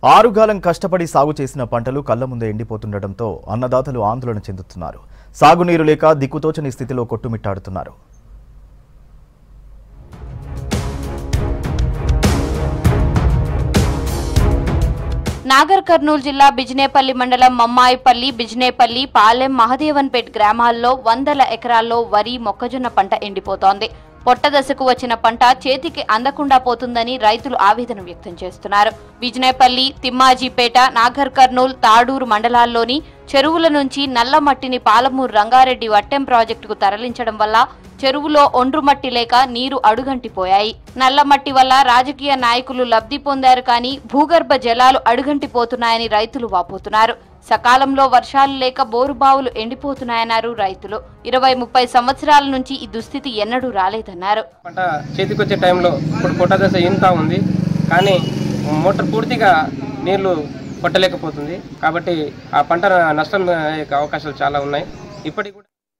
ఆరుగాలం కష్టపడి సాగు చేసిన పంటలు కళ్ల ముందే ఎండిపోతుండటంతో అన్నదాతలు ఆందోళన చెందుతున్నారు. సాగునీరు లేక దిక్కుతోచని స్థితిలో కొట్టుమిట్టాడుతున్నారు. నాగర్ కర్నూలు జిల్లా బిజినేపల్లి మండలం మమ్మాయిపల్లి, బిజినేపల్లి, పాలెం, మహదేవన్పేట్ గ్రామాల్లో వందల ఎకరాల్లో వరి, మొక్కజొన్న పంట ఎండిపోతోంది. పొట్టదశకు వచ్చిన పంట చేతికి అందకుండా పోతుందని రైతులు ఆవేదన వ్యక్తం చేస్తున్నారు. బిజినేపల్లి, తిమ్మాజీపేట, నాగర్ కర్నూలు, తాడూరు మండలాల్లోని చెరువుల నుంచి నల్ల మట్టిని పాలమూరు రంగారెడ్డి వట్టెం ప్రాజెక్టుకు తరలించడం వల్ల చెరువులో ఒండ్రుమట్టి లేక నీరు అడుగంటిపోయాయి. నల్లమట్టి వల్ల రాజకీయ నాయకులు లబ్ధి పొందారు కానీ భూగర్భ జలాలు అడుగంటిపోతున్నాయని రైతులు వాపోతున్నారు. సకాలంలో వర్షాలు లేక బోరుబావులు ఎండిపోతున్నాయన్నారు రైతులు. 20-30 సంవత్సరాల నుంచి ఈ దుస్థితి ఎన్నడూ రాలేదన్నారు. పంట చేతికొచ్చే టైంలో ఇప్పుడు పొట్టదశ ఇంత ఉంది, కానీ మోటార్ పూర్తిగా నీళ్లు కొట్టలేకపోతుంది. కాబట్టి ఆ పంట నష్టం అయ్యే అవకాశాలు చాలా ఉన్నాయి. ఇప్పటికి కూడా